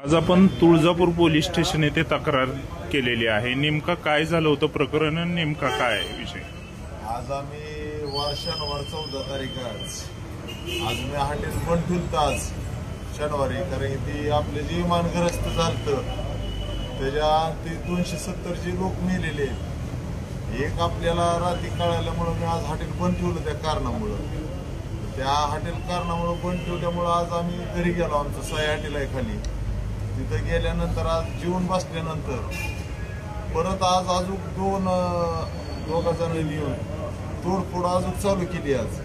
आज आपण Tuljapur police station येथे तक्रार केलेली आहे। नेमका काय झालं होतं प्रकरण, नेमका काय विषय? आज आम्ही शनिवार 14 तारीख आज मी हॉटेल बंद ठेवलं आज शनिवारी, कारण ती आपले जे इमानग्रस्त झालं त्याच्या ते 270 जे लोक मेलेले एक आपल्याला रात्री कळाल्यामुळे मी आज हॉटेल बंद ठेवलं त्या कारणामुळे। त्या हॉटेल कारणामुळे बंद ठेवल्यामुळे आज आम्ही घरी गेलो, आमचं सह्या हॉटेल आहे खाली, तिथं गेल्यानंतर आज जेवून बसल्यानंतर परत आज अजून दोघा जण येऊन तोडफोड अजून चालू केली आज।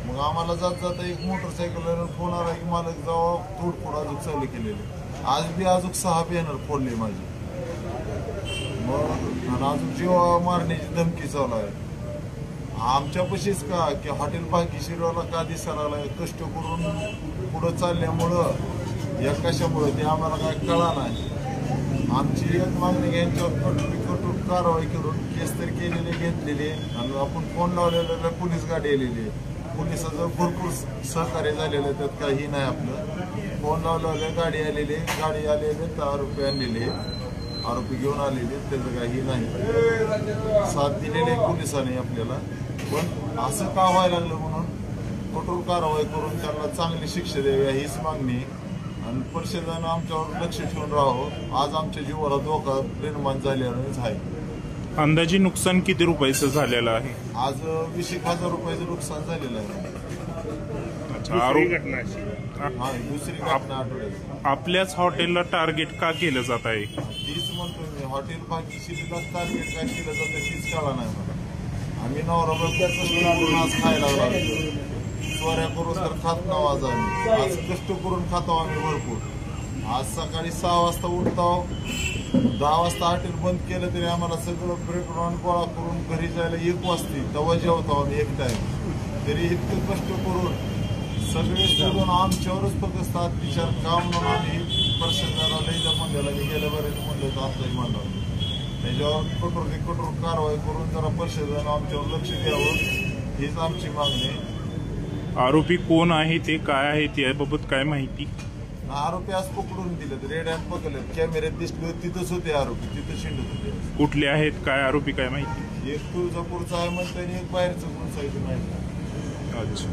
मग आम्हाला जात जाता एक मोटरसायकल फोन आला की मालक जावा तोडफोड अजून चालू केलेले। आज बी अजून 6 बॅनर फोडले माझी, मग अजून जीव मारण्याची धमकी चालू आहे आमच्यापाशीच का की हॉटेल भाग्यश्रीवाला का दिसायला लागलाय, कष्ट करून पुढं चालल्यामुळं या कशामुळं ते आम्हाला काय कळा नाही। आमची एक मागणी यांच्यावर कठोर कारवाई करून केस तरी केलेले घेतलेले आणि आपण फोन लावलेलं पोलीस गाडी आलेली, पोलिसाचं भरपूर सहकार्य झालेलं, त्यात काही नाही आपलं। फोन लावलेलं गाडी आलेले 10 रुपये आणलेले, आरोपी घेऊन आलेले, त्याचं काही नाही, साथ दिलेले पोलिसांनी आपल्याला। पण असं का व्हायला लागलं म्हणून कठोर कारवाई करून त्यांना चांगली शिक्षा द्यावी हीच मागणी, आणि परिषदेनं आमच्यावर लक्ष ठेवून राहावं। आज आमच्या जीवाला धोका निर्माण झाल्यानेच आहे। अंदाजे नुकसान किती रुपयाचं झालेलं आहे? आज 20,000 रुपयाचं नुकसान झालेलं आहे। दुसरी घटना आठवड्यात आपल्याच हॉटेलला टार्गेट का केलं जात आहे? तीच म्हणतो मी, हॉटेल भाग्यश्रीलाच टार्गेट का केलं जातं तीच कळा नाही मला। आम्ही नवरा करून आज खायला लागलो, चोऱ्या करून तर खात नाव आज आम्ही, आज कष्ट करून खातो आम्ही भरपूर। आज सकाळी 6 वाजता उठतो, 10 वाजता हॉटेल बंद केलं तरी आम्हाला सगळं ब्रेकडाऊन गोळा करून घरी जायला 1 वाजते, तेव्हा जेवतो आम्ही एक टाइम। तरी इतकं कष्ट करून सगळे सोडून आमच्यावरच फक्त अत्याचार का म्हणून आम्ही प्रशासनाला लई म्हणलेला की गेल्या बरेच म्हणलं तर आताही म्हणलं त्याच्यावर कठोर कारवाई करून जरा प्रशासनानं आमच्यावर लक्ष द्यावं हीच आमची मागणी आहे। आरोपी कोण आहे ते काय आहे त्याबाबत काय माहिती? आरोपी आज पकडून दिले, रेड हँड पकडले, कॅमेऱ्यात दिसले तिथंच होते आरोपी, तिथं शिंडत होते। कुठले आहेत काय आरोपी काय माहिती? एक तुळजापूरचा आहे म्हणते आणि एक बाहेरचं कोण साईड माहिती। अच्छा।